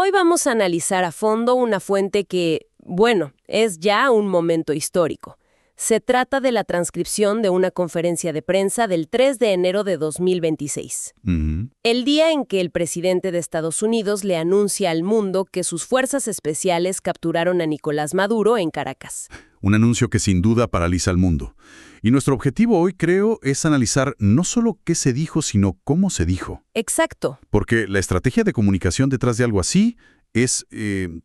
Hoy vamos a analizar a fondo una fuente que, bueno, es ya un momento histórico. Se trata de la transcripción de una conferencia de prensa del 3 de enero de 2026. El día en que el presidente de Estados Unidos le anuncia al mundo que sus fuerzas especiales capturaron a Nicolás Maduro en Caracas. Un anuncio que sin duda paraliza al mundo. Y nuestro objetivo hoy, creo, es analizar no solo qué se dijo, sino cómo se dijo. Exacto. Porque la estrategia de comunicación detrás de algo así es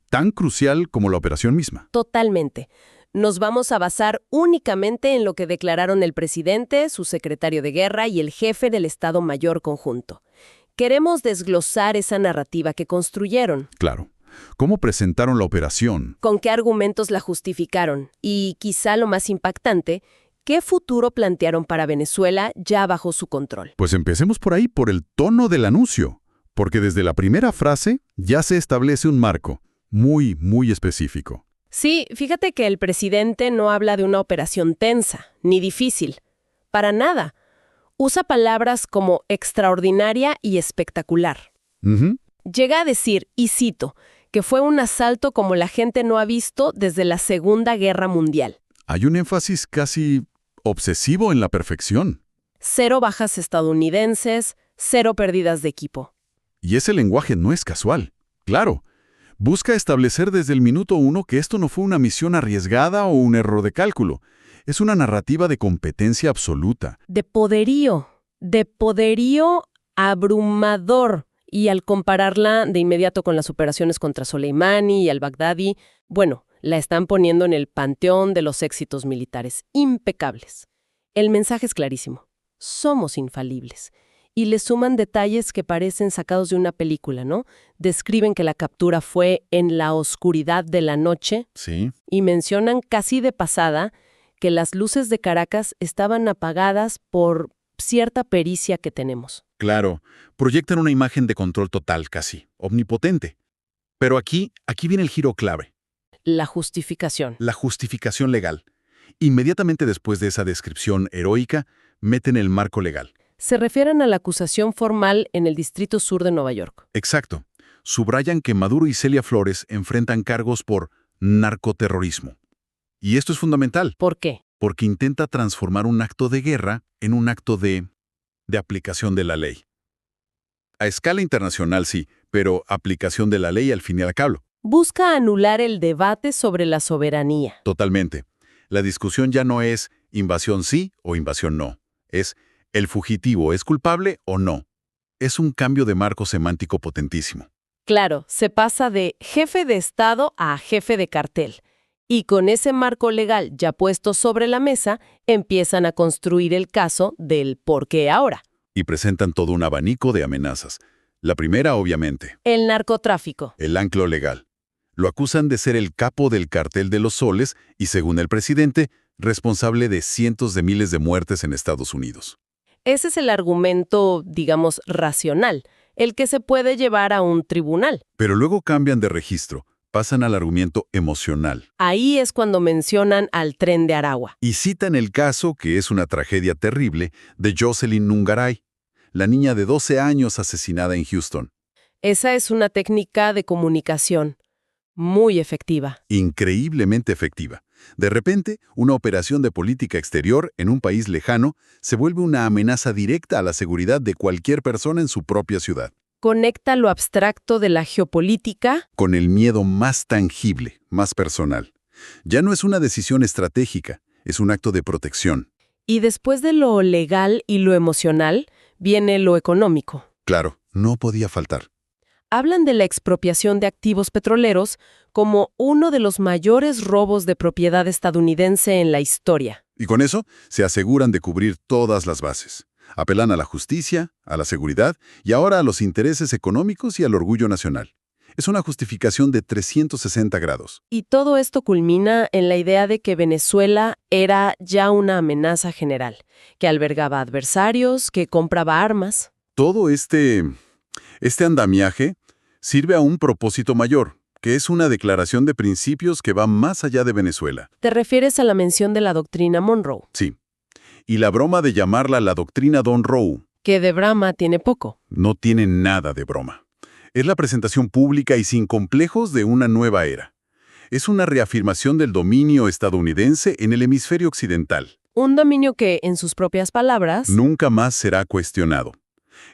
tan crucial como la operación misma. Totalmente. Nos vamos a basar únicamente en lo que declararon el presidente, su secretario de guerra y el jefe del Estado Mayor Conjunto. Queremos desglosar esa narrativa que construyeron. Claro. ¿Cómo presentaron la operación? ¿Con qué argumentos la justificaron? Y, quizá lo más impactante, ¿qué futuro plantearon para Venezuela ya bajo su control? Pues empecemos por ahí, por el tono del anuncio. Porque desde la primera frase ya se establece un marco muy, muy específico. Sí, fíjate que el presidente no habla de una operación tensa, ni difícil. Para nada. Usa palabras como extraordinaria y espectacular. Llega a decir, y cito, que fue un asalto como la gente no ha visto desde la Segunda Guerra Mundial. Hay un énfasis casi obsesivo en la perfección. 0 bajas estadounidenses, 0 pérdidas de equipo. Y ese lenguaje no es casual. Claro. Busca establecer desde el minuto 1 que esto no fue una misión arriesgada o un error de cálculo. Es una narrativa de competencia absoluta. De poderío abrumador. Y al compararla de inmediato con las operaciones contra Soleimani y al-Baghdadi, bueno, la están poniendo en el panteón de los éxitos militares impecables. El mensaje es clarísimo. Somos infalibles. Y le suman detalles que parecen sacados de una película, ¿no? Describen que la captura fue en la oscuridad de la noche. Sí. Y mencionan casi de pasada que las luces de Caracas estaban apagadas por cierta pericia que tenemos. Claro, proyectan una imagen de control total, casi, omnipotente. Pero aquí viene el giro clave. La justificación. La justificación legal. Inmediatamente después de esa descripción heroica, meten el marco legal. Se refieren a la acusación formal en el Distrito Sur de Nueva York. Exacto. Subrayan que Maduro y Celia Flores enfrentan cargos por narcoterrorismo. Y esto es fundamental. ¿Por qué? Porque intenta transformar un acto de guerra en un acto de aplicación de la ley. A escala internacional sí, pero aplicación de la ley al fin y al cabo. Busca anular el debate sobre la soberanía. Totalmente. La discusión ya no es invasión sí o invasión no. Es ¿el fugitivo es culpable o no? Es un cambio de marco semántico potentísimo. Claro, se pasa de jefe de Estado a jefe de cartel. Y con ese marco legal ya puesto sobre la mesa, empiezan a construir el caso del por qué ahora. Y presentan todo un abanico de amenazas. La primera, obviamente. El narcotráfico. El anclo legal. Lo acusan de ser el capo del cartel de los soles y, según el presidente, responsable de cientos de miles de muertes en Estados Unidos. Ese es el argumento, digamos, racional, el que se puede llevar a un tribunal. Pero luego cambian de registro. Pasan al argumento emocional. Ahí es cuando mencionan al Tren de Aragua. Y citan el caso, que es una tragedia terrible, de Jocelyn Nungaray, la niña de 12 años asesinada en Houston. Esa es una técnica de comunicación muy efectiva. Increíblemente efectiva. De repente, una operación de política exterior en un país lejano se vuelve una amenaza directa a la seguridad de cualquier persona en su propia ciudad. Conecta lo abstracto de la geopolítica con el miedo más tangible, más personal. Ya no es una decisión estratégica, es un acto de protección. Y después de lo legal y lo emocional, viene lo económico. Claro, no podía faltar. Hablan de la expropiación de activos petroleros como uno de los mayores robos de propiedad estadounidense en la historia. Y con eso se aseguran de cubrir todas las bases. Apelan a la justicia, a la seguridad y ahora a los intereses económicos y al orgullo nacional. Es una justificación de 360 grados. Y todo esto culmina en la idea de que Venezuela era ya una amenaza general, que albergaba adversarios, que compraba armas. Todo este andamiaje sirve a un propósito mayor, que es una declaración de principios que va más allá de Venezuela. ¿Te refieres a la mención de la doctrina Monroe? Sí. Y la broma de llamarla la doctrina Monroe. Que de broma tiene poco. No tiene nada de broma. Es la presentación pública y sin complejos de una nueva era. Es una reafirmación del dominio estadounidense en el hemisferio occidental. Un dominio que, en sus propias palabras, Nunca más será cuestionado.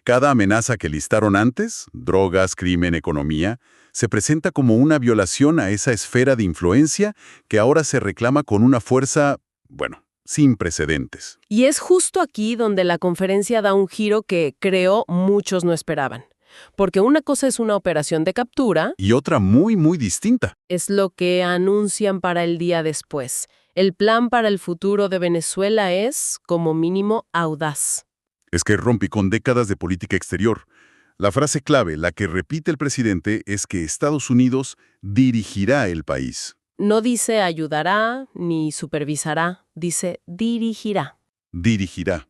Cada amenaza que listaron antes, drogas, crimen, economía, se presenta como una violación a esa esfera de influencia que ahora se reclama con una fuerza, bueno, sin precedentes. y es justo aquí donde la conferencia da un giro que, creo, muchos no esperaban. Porque una cosa es una operación de captura, Y otra muy, muy distinta. es lo que anuncian para el día después. El plan para el futuro de Venezuela es, como mínimo, audaz. Es que rompe con décadas de política exterior. La frase clave, la que repite el presidente, es que Estados Unidos dirigirá el país. No dice ayudará ni supervisará, dice dirigirá. Dirigirá.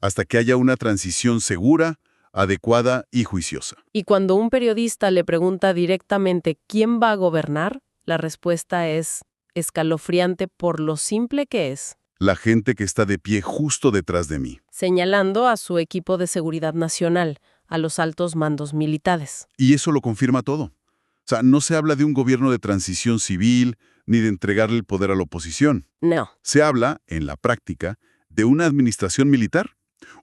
Hasta que haya una transición segura, adecuada y juiciosa. Y cuando un periodista le pregunta directamente quién va a gobernar, la respuesta es escalofriante por lo simple que es, La gente que está de pie justo detrás de mí. señalando a su equipo de seguridad nacional, a los altos mandos militares. Y eso lo confirma todo. O sea, no se habla de un gobierno de transición civil ni de entregarle el poder a la oposición. No. Se habla, en la práctica, de una administración militar,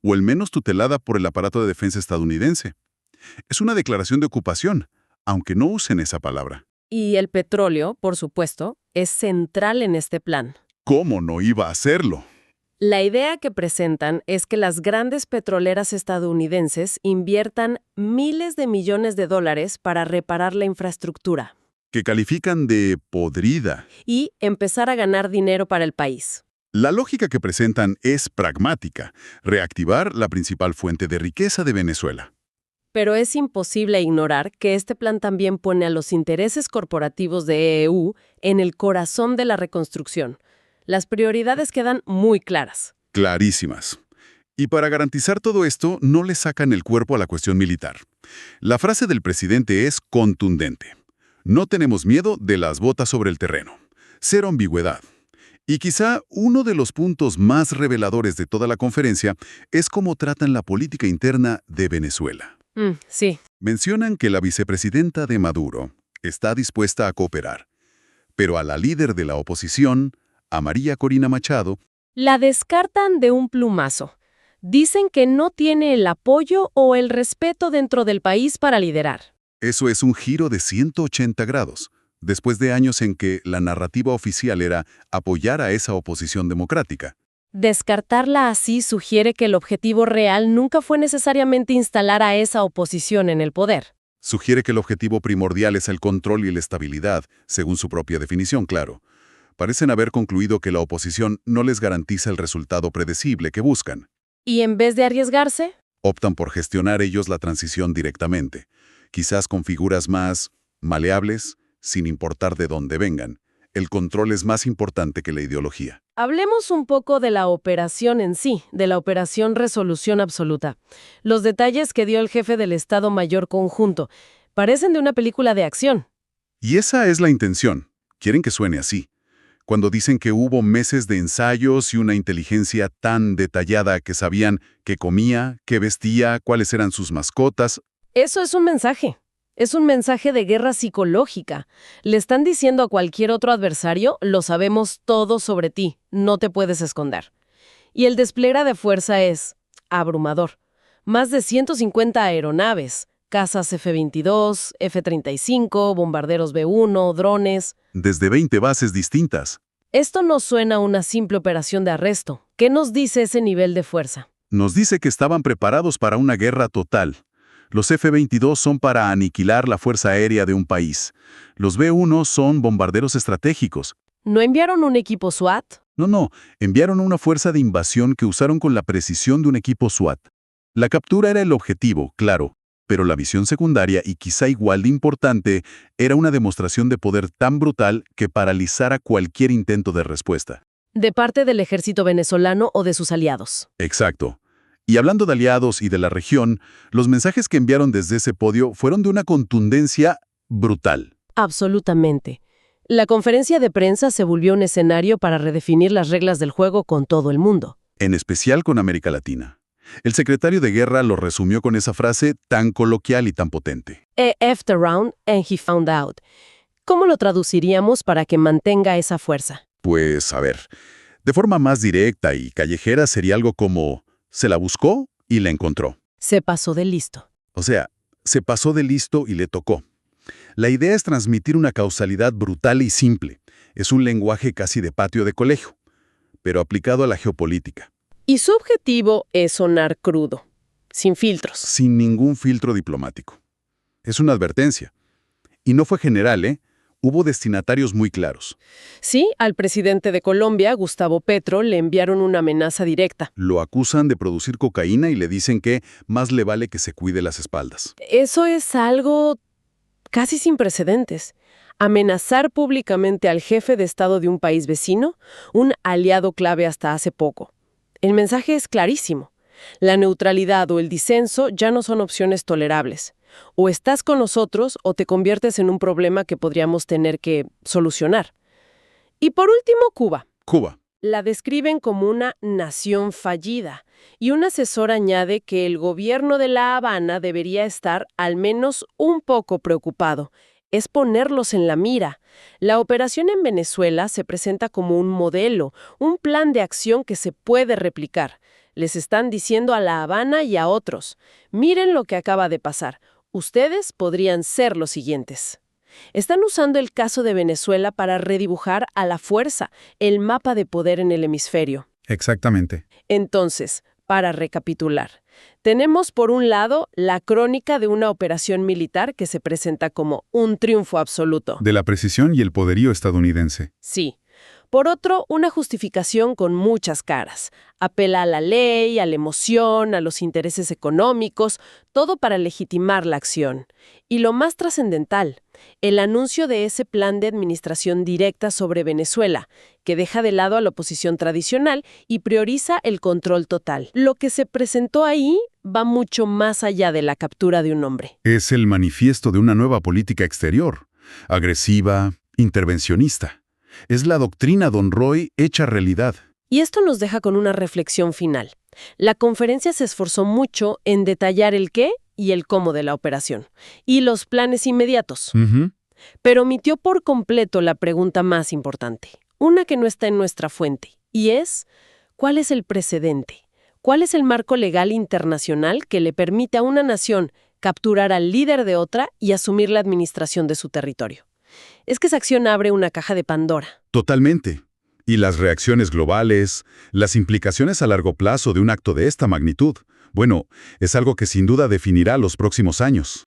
o al menos tutelada por el aparato de defensa estadounidense. Es una declaración de ocupación, aunque no usen esa palabra. Y el petróleo, por supuesto, es central en este plan. ¿Cómo no iba a hacerlo? La idea que presentan es que las grandes petroleras estadounidenses inviertan miles de millones de dólares para reparar la infraestructura Que califican de podrida. y empezar a ganar dinero para el país. La lógica que presentan es pragmática, reactivar la principal fuente de riqueza de Venezuela. Pero es imposible ignorar que este plan también pone a los intereses corporativos de EU en el corazón de la reconstrucción. Las prioridades quedan muy claras. Clarísimas. Y para garantizar todo esto, no le sacan el cuerpo a la cuestión militar. La frase del presidente es contundente. No tenemos miedo de las botas sobre el terreno. Cero ambigüedad. Y quizá uno de los puntos más reveladores de toda la conferencia es cómo tratan la política interna de Venezuela. Sí. Mencionan que la vicepresidenta de Maduro está dispuesta a cooperar, pero a la líder de la oposición, a María Corina Machado, La descartan de un plumazo. Dicen que no tiene el apoyo o el respeto dentro del país para liderar. eso es un giro de 180 grados, después de años en que la narrativa oficial era apoyar a esa oposición democrática. Descartarla así sugiere que el objetivo real nunca fue necesariamente instalar a esa oposición en el poder. Sugiere que el objetivo primordial es el control y la estabilidad, según su propia definición, claro. Parecen haber concluido que la oposición no les garantiza el resultado predecible que buscan. Y en vez de arriesgarse, Optan por gestionar ellos la transición directamente, quizás con figuras más maleables, sin importar de dónde vengan. El control es más importante que la ideología. hablemos un poco de la operación en sí, de la operación Resolución Absoluta. Los detalles que dio el jefe del Estado Mayor Conjunto parecen de una película de acción. Y esa es la intención. Quieren que suene así. Cuando dicen que hubo meses de ensayos y una inteligencia tan detallada que sabían qué comía, qué vestía, cuáles eran sus mascotas. Eso es un mensaje. Es un mensaje de guerra psicológica. Le están diciendo a cualquier otro adversario, lo sabemos todo sobre ti, no te puedes esconder. Y el despliegue de fuerza es abrumador. Más de 150 aeronaves, cazas F-22, F-35, bombarderos B-1, drones. Desde 20 bases distintas. Esto no suena a una simple operación de arresto. ¿Qué nos dice ese nivel de fuerza? Nos dice que estaban preparados para una guerra total. Los F-22 son para aniquilar la fuerza aérea de un país. Los B-1 son bombarderos estratégicos. ¿No enviaron un equipo SWAT? No, enviaron una fuerza de invasión que usaron con la precisión de un equipo SWAT. La captura era el objetivo, claro, pero la visión secundaria, y quizá igual de importante, era una demostración de poder tan brutal que paralizara cualquier intento de respuesta. De parte del ejército venezolano o de sus aliados. Exacto. Y hablando de aliados y de la región, los mensajes que enviaron desde ese podio fueron de una contundencia brutal. Absolutamente. La conferencia de prensa se volvió un escenario para redefinir las reglas del juego con todo el mundo. En especial con América Latina. El secretario de Guerra lo resumió con esa frase tan coloquial y tan potente. He effed around and he found out. ¿Cómo lo traduciríamos para que mantenga esa fuerza? Pues, a ver, de forma más directa y callejera sería algo como, se la buscó y la encontró. Se pasó de listo. O sea, se pasó de listo y le tocó. La idea es transmitir una causalidad brutal y simple. Es un lenguaje casi de patio de colegio, pero aplicado a la geopolítica. Y su objetivo es sonar crudo, sin filtros. Sin ningún filtro diplomático. Es una advertencia. Y no fue general, ¿eh? Hubo destinatarios muy claros. Sí, al presidente de Colombia, Gustavo Petro, le enviaron una amenaza directa. Lo acusan de producir cocaína y le dicen que más le vale que se cuide las espaldas. Eso es algo casi sin precedentes. Amenazar públicamente al jefe de Estado de un país vecino, un aliado clave hasta hace poco. El mensaje es clarísimo. La neutralidad o el disenso ya no son opciones tolerables. O estás con nosotros o te conviertes en un problema que podríamos tener que solucionar. Y por último, Cuba. Cuba. La describen como una nación fallida, y un asesor añade que el gobierno de La Habana debería estar al menos un poco preocupado. Es ponerlos en la mira. La operación en Venezuela se presenta como un modelo, un plan de acción que se puede replicar. Les están diciendo a La Habana y a otros, miren lo que acaba de pasar. Ustedes podrían ser los siguientes. Están usando el caso de Venezuela para redibujar a la fuerza el mapa de poder en el hemisferio. Exactamente. Entonces, para recapitular, tenemos por un lado la crónica de una operación militar que se presenta como un triunfo absoluto. De la precisión y el poderío estadounidense. Sí. Por otro, una justificación con muchas caras. Apela a la ley, a la emoción, a los intereses económicos, todo para legitimar la acción. Y lo más trascendental, el anuncio de ese plan de administración directa sobre Venezuela, que deja de lado a la oposición tradicional y prioriza el control total. Lo que se presentó ahí va mucho más allá de la captura de un hombre. Es el manifiesto de una nueva política exterior, agresiva, intervencionista. Es la doctrina Don Roy hecha realidad. Y esto nos deja con una reflexión final. La conferencia se esforzó mucho en detallar el qué y el cómo de la operación, y los planes inmediatos. Pero omitió por completo la pregunta más importante, una que no está en nuestra fuente, y es, ¿cuál es el precedente? ¿Cuál es el marco legal internacional que le permite a una nación capturar al líder de otra y asumir la administración de su territorio? Es que esa acción abre una caja de Pandora. Totalmente. Y las reacciones globales, las implicaciones a largo plazo de un acto de esta magnitud, bueno, es algo que sin duda definirá los próximos años.